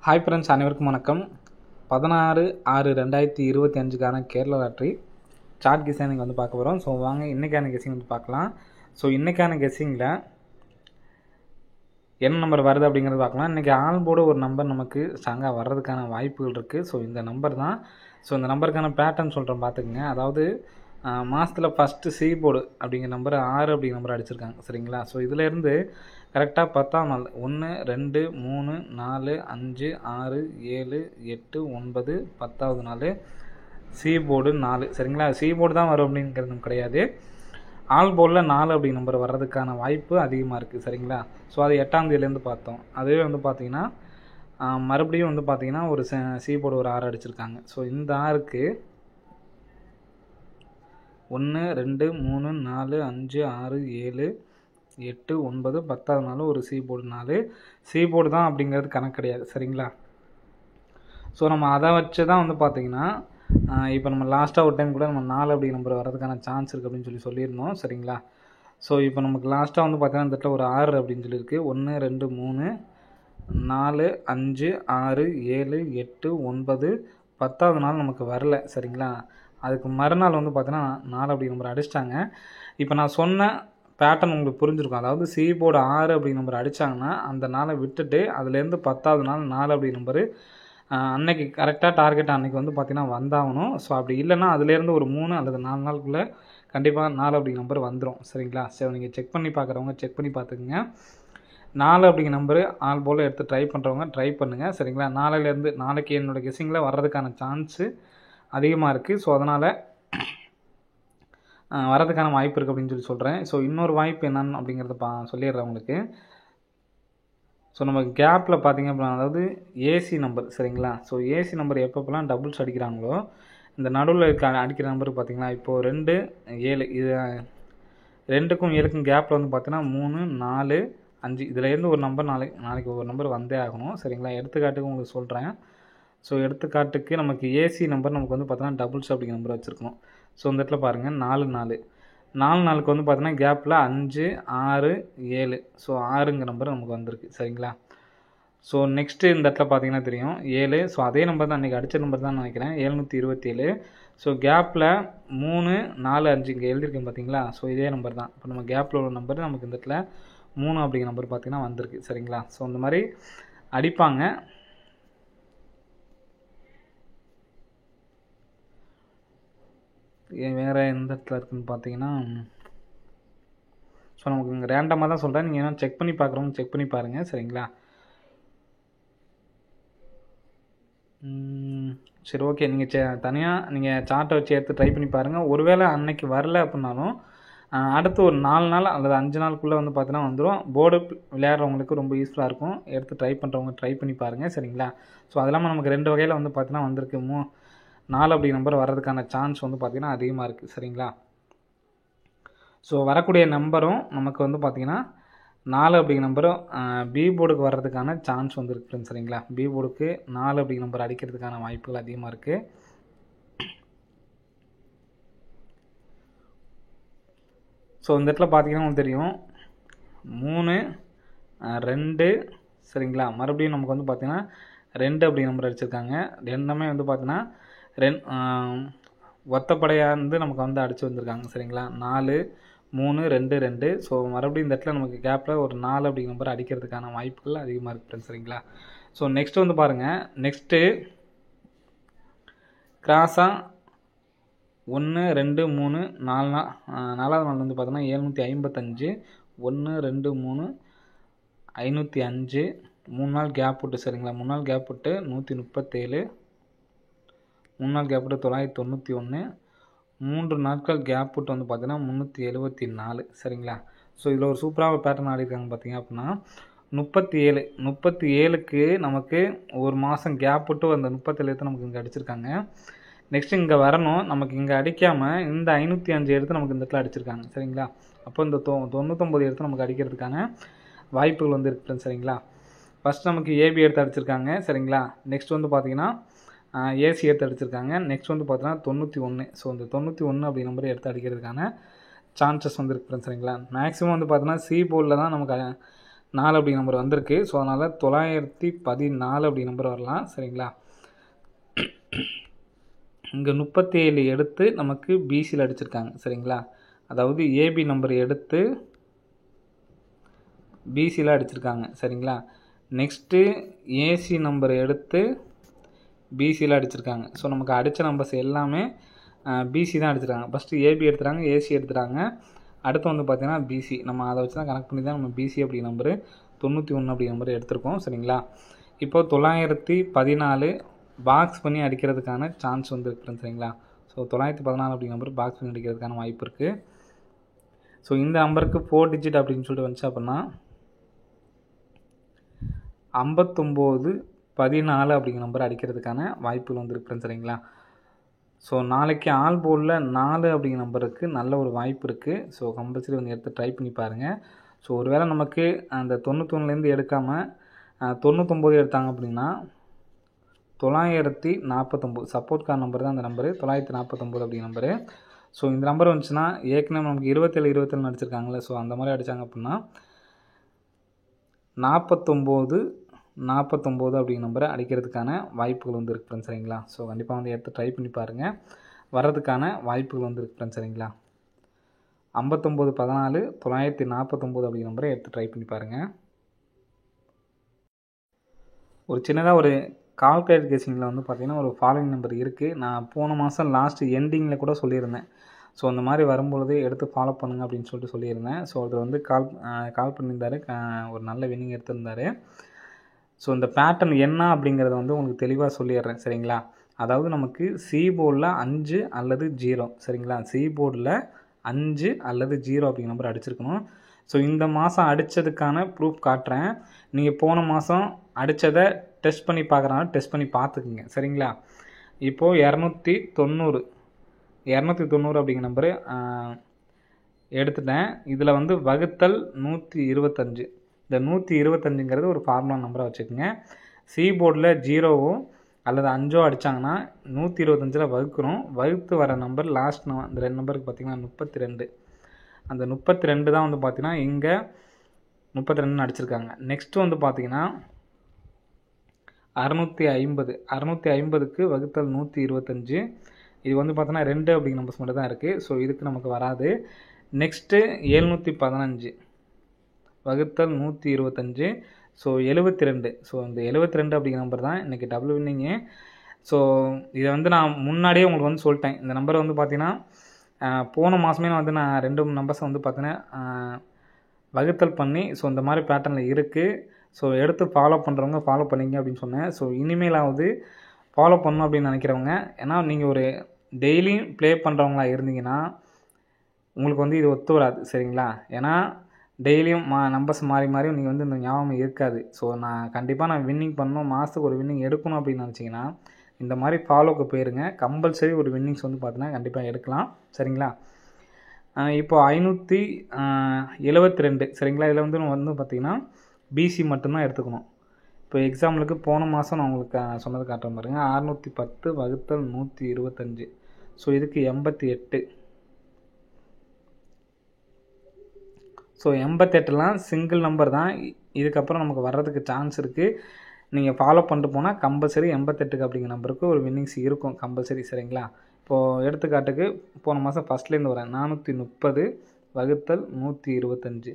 Hi friends, அனைவருக்கும் வணக்கம். 16/6/2025க்கான Kerala lottery chart guessing வந்து பார்க்க போகிறோம். ஸோ வாங்க இன்றைக்கான கெஸிங் வந்து பார்க்கலாம். ஸோ இன்றைக்கான கெஸிங்கில் என்ன நம்பர் வருது அப்படிங்கிறது பார்க்கலாம். இன்றைக்கி ஆல் போர்டு ஒரு நம்பர் நமக்கு ஸ்ட்ராங்காக வர்றதுக்கான வாய்ப்புகள் இருக்குது. ஸோ இந்த நம்பர் தான். ஸோ இந்த நம்பருக்கான பேட்டர்ன் சொல்கிறேன் பார்த்துக்குங்க. அதாவது மாதத்தில் ஃபஸ்ட்டு சி போர்டு அப்படிங்கிற நம்பர் 6 அப்படிங்கிற நம்பர் அடிச்சிருக்காங்க, சரிங்களா? ஸோ இதிலேருந்து கரெக்டாக 10ஆம் நாள் 1 2 3 4 5 6 7 8 9 10வது நாள் சி போர்டு 4, சரிங்களா? சி போர்டு தான் வரும் அப்படிங்கிறது கிடையாது. ஆல் போர்டில் 4 அப்படி நம்பர் வர்றதுக்கான வாய்ப்பு அதிகமாக இருக்குது, சரிங்களா? ஸோ அது 8ஆம் தேதியிலேருந்து பார்த்தோம். அதுவே வந்து பார்த்திங்கன்னா மறுபடியும் வந்து பார்த்திங்கன்னா ஒரு சி போர்டு ஒரு 6 அடிச்சிருக்காங்க. ஸோ இந்த 6க்கு 1 2 3 4 5 6 7 8 9 10வது நாள் ஒரு சி போர்டு 4. சி போர்டு தான் அப்படிங்கிறது கணக்கு கிடையாது, சரிங்களா? ஸோ நம்ம அதை வச்சு தான் வந்து பார்த்திங்கன்னா இப்போ நம்ம லாஸ்ட்டாக ஒரு டைம் கூட நம்ம 4 அப்படி நம்பர் வர்றதுக்கான சான்ஸ் இருக்குது அப்படின்னு சொல்லியிருந்தோம், சரிங்களா? ஸோ இப்போ நமக்கு லாஸ்ட்டாக வந்து பார்த்திங்கன்னா இந்த இடத்துல ஒரு 6 அப்படின்னு சொல்லியிருக்கு. 1 2 3 4 5 6 7 8 9 10வது நாள் நமக்கு வரல, சரிங்களா? அதுக்கு மறுநாள் வந்து பார்த்தீங்கன்னா 4 அப்படி நம்பர் அடிச்சிட்டாங்க. இப்போ நான் சொன்ன பேட்டர்ன் உங்களுக்கு புரிஞ்சிருக்கும். அதாவது சி போர்டு 6 அப்படி நம்பர் அடித்தாங்கன்னா அந்த நாளை விட்டுட்டு அதுலேருந்து 10வது நாள் 4 அப்படி நம்பரு அன்னைக்கு கரெக்டாக டார்கெட் அன்றைக்கி வந்து பார்த்திங்கன்னா வந்தாகணும். ஸோ அப்படி இல்லைன்னா அதுலேருந்து ஒரு 3 அல்லது 4 நாளுக்குள்ளே கண்டிப்பாக 4 அப்படி நம்பர் வந்துடும், சரிங்களா? சரி, நீங்கள் செக் பண்ணி பார்க்குறவங்க செக் பண்ணி பார்த்துக்குங்க. 4 அப்படிங்கிற நம்பரு ஆல் போல் எடுத்து ட்ரை பண்ணுறவங்க ட்ரை பண்ணுங்கள், சரிங்களா? நாளைக்கு என்னோடய கெஸிங்கில் வர்றதுக்கான சான்ஸு அதிகமாக இருக்குது. ஸோ அதனால் வரதுக்கான வாய்ப்பு இருக்குது அப்படின்னு சொல்கிறேன். ஸோ இன்னொரு வாய்ப்பு என்னன்னு அப்படிங்கிறத சொல்லிடுறேன் உங்களுக்கு. ஸோ நம்ம கேப்பில் பார்த்திங்க அப்படின்னா அதாவது ஏசி நம்பர், சரிங்களா? ஸோ ஏசி நம்பர் எப்பப்பெல்லாம் டபுள்ஸ் அடிக்கிறாங்களோ இந்த நடுவில் அடிக்கிற நம்பர் பார்த்திங்களா, இப்போது 2 7 இது 2க்கும் 7க்கும் கேப்பில் வந்து பார்த்தீங்கன்னா 3 4 5 இதுலேருந்து ஒரு நம்பர் நாளைக்கு ஒரு நம்பர் வந்தே ஆகணும், சரிங்களா? எடுத்துக்காட்டுக்கு உங்களுக்கு சொல்கிறேன். ஸோ எடுத்துக்காட்டுக்கு நமக்கு ஏசி நம்பர் நமக்கு வந்து பார்த்தீங்கன்னா டபுள்ஸ் அப்படிங்கிற நம்பர் வச்சுருக்கணும். ஸோ இந்த இடத்துல பாருங்கள் 4 4க்கு வந்து பார்த்தீங்கன்னா கேப்பில் 5 6 7. ஸோ 6ங்கிற நம்பர் நமக்கு வந்திருக்கு, சரிங்களா? ஸோ நெக்ஸ்ட்டு இந்த இடத்துல பார்த்தீங்கன்னா தெரியும் 7. ஸோ அதே நம்பர் தான் அன்றைக்கி அடித்த நம்பர் தான் நினைக்கிறேன், 727. ஸோ கேப்பில் 3 4 5 இங்கே எழுதியிருக்கேன் பார்த்தீங்களா? ஸோ இதே நம்பர் தான். இப்போ நம்ம கேப்பில் உள்ள நம்பர் நமக்கு இந்த இடத்துல 3 அப்படிங்கிற நம்பர் பார்த்தீங்கன்னா வந்திருக்கு, சரிங்களா? ஸோ இந்த மாதிரி அடிப்பாங்க. வேறு எந்த இடத்துல இருக்குதுன்னு பார்த்தீங்கன்னா ஸோ நமக்கு இங்கே ரேண்டமாக தான் சொல்கிறேன். நீங்கள் என்ன செக் பண்ணி பார்க்குறவங்க செக் பண்ணி பாருங்கள், சரிங்களா? சரி, ஓகே. நீங்கள் தனியாக நீங்கள் சார்ட்டை வச்சு எடுத்து ட்ரை பண்ணி பாருங்கள். ஒருவேளை அன்னைக்கு வரல அப்படின்னாலும் அடுத்து ஒரு 4 நாள் அல்லது 5 நாளுக்குள்ளே வந்து பார்த்தீங்கன்னா வந்துடும். போர்டு விளையாடுறவங்களுக்கு ரொம்ப யூஸ்ஃபுல்லாக இருக்கும். எடுத்து ட்ரை பண்ணுறவங்க ட்ரை பண்ணி பாருங்கள், சரிங்களா? ஸோ அது இல்லாமல் நமக்கு 2 வகையில் வந்து பார்த்தீங்கன்னா வந்திருக்கு. 4 அப்படி நம்பர் வர்றதுக்கான சான்ஸ் வந்து பார்த்திங்கன்னா அதிகமாக இருக்குது, சரிங்களா? ஸோ வரக்கூடிய நம்பரும் நமக்கு வந்து பார்த்திங்கன்னா 4 அப்படிங்கிற நம்பரும் பி போர்டுக்கு வர்றதுக்கான சான்ஸ் வந்து இருக்குது, சரிங்களா? பி போர்டுக்கு 4 அப்படிங்கிற நம்பர் அடிக்கிறதுக்கான வாய்ப்புகள் அதிகமாக இருக்குது. ஸோ இந்த இடத்துல பார்த்திங்கன்னா உங்களுக்கு தெரியும் 3 2, சரிங்களா? மறுபடியும் நமக்கு வந்து பார்த்திங்கன்னா 2 அப்படிங்கிற நம்பர் அடிச்சிருக்காங்க. ரெண்டுமே வந்து பார்த்திங்கன்னா ஒத்தப்படையாக இருந்து நமக்கு வந்து அடித்து வந்திருக்காங்க, சரிங்களா? 4 3 2 2. ஸோ மறுபடியும் இந்த இடத்துல நமக்கு கேப்பில் ஒரு 4 அப்படிங்கிற நம்பர் அடிக்கிறதுக்கான வாய்ப்புகள் அதிகமாக இருக்குது, சரிங்களா? ஸோ நெக்ஸ்ட்டு வந்து பாருங்கள். நெக்ஸ்ட்டு கிராஸாக 1 2 3 4வது நாள் வந்து பார்த்தோன்னா 755 1 2 3 505 3 நாள் கேப் விட்டு, சரிங்களா? 3 நாள் கேப் விட்டு 137 3 நாள் கேப் விட்டு 991 3 நாட்கள் கேப் விட்டு வந்து பார்த்தீங்கன்னா 374, சரிங்களா? ஸோ இதில் ஒரு சூப்பராக ஒரு பேட்டர்ன் ஆடிருக்காங்க பார்த்தீங்க அப்படின்னா 37க்கு நமக்கு ஒரு மாதம் கேப் விட்டு அந்த 37 நமக்கு இங்கே அடிச்சிருக்காங்க. நெக்ஸ்ட்டு இங்கே வரணும், நமக்கு இங்கே அடிக்காமல் இந்த 505 எடுத்து நமக்கு இந்த இடத்துல அடிச்சிருக்காங்க, சரிங்களா? அப்போ இந்த 99 எடுத்து நமக்கு அடிக்கிறதுக்கான வாய்ப்புகள் வந்து இருக்குது, சரிங்களா? ஃபஸ்ட் நமக்கு ஏபி எடுத்து அடிச்சிருக்காங்க, சரிங்களா? நெக்ஸ்ட் வந்து பார்த்திங்கன்னா ஏசி எடுத்து அடிச்சிருக்காங்க. நெக்ஸ்ட் வந்து பார்த்தீங்கன்னா 91. ஸோ இந்த 91 அப்படி நம்பர் எடுத்து அடிக்கிறதுக்கான சான்சஸ் வந்து இருக்குது, சரிங்களா? மேக்ஸிமம் வந்து பார்த்தீங்கன்னா சி போர்டில் தான் நமக்கு 4 அப்படி நம்பர் வந்திருக்கு. ஸோ அதனால் 914 அப்படி நம்பர் வரலாம். சரிங்களா? இங்கே 37 எடுத்து நமக்கு பிசியில் அடிச்சிருக்காங்க. சரிங்களா? அதாவது ஏபி நம்பர் எடுத்து பிசியில் அடிச்சிருக்காங்க. சரிங்களா? நெக்ஸ்ட்டு ஏசி நம்பர் எடுத்து பிசியில் அடிச்சிருக்காங்க. ஸோ நமக்கு அடித்த நம்பர்ஸ் எல்லாமே பிசி தான் அடிச்சிருக்காங்க. ஃபஸ்ட்டு ஏபி எடுத்துட்டாங்க, ஏசி எடுத்துட்டாங்க. அடுத்து வந்து பார்த்திங்கன்னா பிசி. நம்ம அதை வச்சு தான் கனெக்ட் பண்ணி தான் நம்ம பிசி அப்படி நம்பரு 91 அப்படி நம்பர் எடுத்திருக்கோம். சரிங்களா? இப்போ 914 பாக்ஸ் பண்ணி அடிக்கிறதுக்கான சான்ஸ் வந்து இருக்குது. சரிங்களா? ஸோ 914 அப்படி நம்பர் பாக்ஸ் பண்ணி அடிக்கிறதுக்கான வாய்ப்பு இருக்குது. ஸோ இந்த நம்பருக்கு 4 டிஜிட் அப்படின்னு சொல்லிட்டு வந்துச்சு அப்படின்னா 5914 அப்படிங்கிற நம்பர் அடிக்கிறதுக்கான வாய்ப்புகள் வந்து இருக்குது. சரிங்களா? ஸோ நாளைக்கு ஆல் போர்டில் 4 அப்படிங்கிற நம்பருக்கு நல்ல ஒரு வாய்ப்பு இருக்குது. ஸோ கம்பல்சரி வந்து எடுத்து ட்ரை பண்ணி பாருங்கள். ஸோ ஒருவேளை நமக்கு அந்த 91லேருந்து எடுக்காமல் 99 எடுத்தாங்க அப்படின்னா 949 சப்போர்ட் கார் நம்பர் தான் அந்த நம்பரு 949 அப்படிங்கிற நம்பரு. ஸோ இந்த நம்பர் வந்துச்சுன்னா ஏற்கனவே நமக்கு 27 அடிச்சிருக்காங்களே. ஸோ அந்த மாதிரி அடித்தாங்க அப்படின்னா 49 அப்படிங்கிற நம்பரை அடிக்கிறதுக்கான வாய்ப்புகள் வந்து இருக்குது ஃப்ரெண்ட்ஸ். சரிங்களா? ஸோ கண்டிப்பாக வந்து எடுத்து ட்ரை பண்ணி பாருங்கள். வர்றதுக்கான வாய்ப்புகள் வந்து இருக்குது ஃப்ரெண்ட்ஸ். சரிங்களா? 5914 949 அப்படிங்கிற நம்பரை எடுத்து ட்ரை பண்ணி பாருங்கள். ஒரு சின்னதாக ஒரு கால்குலேட் கேசிங்கில் வந்து பார்த்திங்கன்னா ஒரு ஃபாலோயிங் நம்பர் இருக்குது. நான் போன மாதம் லாஸ்ட் எண்டிங்கில் கூட சொல்லியிருந்தேன். ஸோ அந்த மாதிரி வரும்பொழுது எடுத்து ஃபாலோ பண்ணுங்கள் அப்படின்னு சொல்லிட்டு சொல்லியிருந்தேன். ஸோ அதில் வந்து கால் பண்ணியிருந்தார். ஒரு நல்ல வின்னிங் எடுத்திருந்தார். ஸோ இந்த பேட்டர்ன் என்ன அப்படிங்கிறத வந்து உங்களுக்கு தெளிவாக சொல்லிடுறேன். சரிங்களா? அதாவது நமக்கு சி போர்டில் 5 அல்லது 0. சரிங்களா? சி போர்டில் 5 அல்லது 0 அப்படிங்கிற நம்பர் அடிச்சிருக்கணும். ஸோ இந்த மாதம் அடித்ததுக்கான ப்ரூஃப் காட்டுறேன். நீங்கள் போன மாதம் அடித்ததை டெஸ்ட் பண்ணி பார்க்குறாங்க, டெஸ்ட் பண்ணி பார்த்துக்குங்க. சரிங்களா? இப்போது 290 அப்படிங்கிற நம்பரு எடுத்துட்டேன். இதில் வந்து வகுத்தல் 125. இந்த 125ங்கிறது ஒரு ஃபார்முலா நம்பராக வச்சுக்கோங்க. சி போர்டில் 0வோ அல்லது 5ஓ அடித்தாங்கன்னா 125 வகுக்கிறோம். வகுத்து வர நம்பர் லாஸ்ட் அந்த 2 நம்பருக்கு பார்த்திங்கன்னா 32. அந்த 32 தான் வந்து பார்த்திங்கன்னா இங்கே 32 அடிச்சிருக்காங்க. நெக்ஸ்ட்டு வந்து பார்த்திங்கன்னா 650க்கு வகுத்தல் 125. இது வந்து பார்த்தோன்னா 2 அப்படிங்கிற நம்பர்ஸ் மட்டும் தான் இருக்குது. ஸோ இதுக்கு நமக்கு வராது. நெக்ஸ்ட்டு 715 வகுத்தல் 125. ஸோ 72. ஸோ இந்த 72 அப்படிங்கிற நம்பர் தான் இன்றைக்கி டபுள் வின்னிங்கு. ஸோ இதை வந்து நான் முன்னாடியே உங்களுக்கு வந்து சொல்லிட்டேன். இந்த நம்பரை வந்து பார்த்திங்கன்னா போன மாதமே வந்து நான் 2 நம்பர்ஸை வந்து பார்த்தீங்கன்னா வகுத்தல் பண்ணி ஸோ இந்த மாதிரி பேட்டர்னில் இருக்குது. ஸோ எடுத்து ஃபாலோ பண்ணுறவங்க ஃபாலோ பண்ணிங்க அப்படின்னு சொன்னேன். ஸோ இனிமேலாவது ஃபாலோ பண்ணணும் அப்படின்னு நினைக்கிறவங்க, ஏன்னா நீங்கள் ஒரு டெய்லியும் ப்ளே பண்ணுறவங்களா இருந்தீங்கன்னா உங்களுக்கு வந்து இது ஒத்து வராது. சரிங்களா? ஏன்னா டெய்லியும் நம்பர்ஸ் மாறி நீங்கள் வந்து இந்த ஞாபகம் இருக்காது. ஸோ நான் வின்னிங் பண்ணணும், மாதத்துக்கு ஒரு வின்னிங் எடுக்கணும் அப்படின்னு நினச்சிங்கன்னா இந்த மாதிரி ஃபாலோக்கு போயிருங்க. கம்பல்சரி ஒரு வின்னிங்ஸ் வந்து பார்த்தீங்கன்னா கண்டிப்பாக எடுக்கலாம். சரிங்களா? இப்போ 572. சரிங்களா? இதில் வந்து பார்த்திங்கன்னா பிசி மட்டும்தான் எடுத்துக்கணும். இப்போ எக்ஸாம்பிளுக்கு போன மாதம் நான் உங்களுக்கு சொன்னது காட்டுற பாருங்க. 610 வகுத்தல் 125. ஸோ இதுக்கு 88. ஸோ 88லாம் சிங்கிள் நம்பர் தான். இதுக்கப்புறம் நமக்கு வர்றதுக்கு சான்ஸ் இருக்குது. நீங்கள் ஃபாலோ பண்ணிட்டு போனால் கம்பல்சரி 88 அப்படிங்கிற நம்பருக்கு ஒரு வின்னிங்ஸ் இருக்கும் கம்பல்சரி. சரிங்களா? இப்போது எடுத்துக்காட்டுக்கு போன மாதம் ஃபஸ்ட்லேருந்து வரேன். 430 வகுத்தல் 125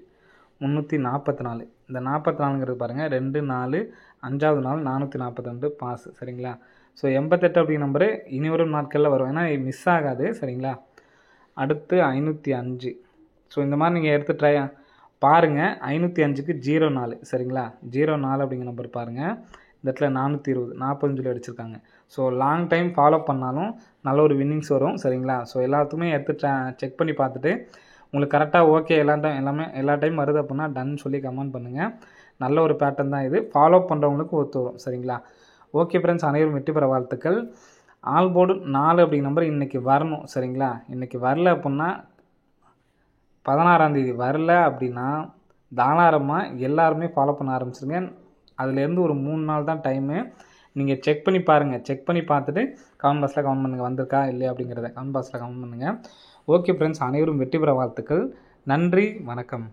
344. இந்த 44ங்கிறது பாருங்கள் 2 4 5வது நாள் 442 பாஸ். சரிங்களா? ஸோ 88 அப்படிங்கிற நம்பரு இனி வரும் நாட்களில் வரும், ஏன்னா மிஸ் ஆகாது. சரிங்களா? அடுத்து 505. ஸோ இந்த மாதிரி நீங்கள் எடுத்து ட்ரை பாருங்கள். 505க்கு 04. சரிங்களா? 04 அப்படிங்கிற நம்பர் பாருங்கள். இந்த இடத்துல 420 45 அடிச்சிருக்காங்க. ஸோ லாங் டைம் ஃபாலோ பண்ணாலும் நல்ல ஒரு வின்னிங்ஸ் வரும். சரிங்களா? ஸோ எல்லாத்துக்குமே எடுத்து செக் பண்ணி பார்த்துட்டு உங்களுக்கு கரெக்டாக ஓகே எல்லா டைம் வருது அப்படின்னா டன் சொல்லி கமெண்ட் பண்ணுங்கள். நல்ல ஒரு பேட்டர்ன் தான் இது. ஃபாலோ பண்ணுறவங்களுக்கு ஒத்து வரும். சரிங்களா? ஓகே ஃப்ரெண்ட்ஸ், அனைவரும் வெற்றி பெற வாழ்த்துக்கள். ஆல் போர்டு 4 அப்படிங்கிற நம்பர் இன்றைக்கி வரணும். சரிங்களா? இன்றைக்கி வரல அப்படின்னா 16ஆம் தேதி வரல அப்படின்னா தாராளமாக எல்லாருமே ஃபாலோ பண்ண ஆரம்பிச்சிருங்க. அதுலேருந்து ஒரு 3 நாள் தான் டைமு. நீங்கள் செக் பண்ணி பாருங்கள். செக் பண்ணி பார்த்துட்டு கமெண்ட் பாக்ஸில் கமெண்ட் பண்ணுங்கள், வந்திருக்கா இல்லையா அப்படிங்கிறத கமெண்ட் பாக்ஸில் கமெண்ட் பண்ணுங்கள். ஓகே ஃப்ரெண்ட்ஸ், அனைவரும் வெற்றி பெற வாழ்த்துக்கள். நன்றி, வணக்கம்.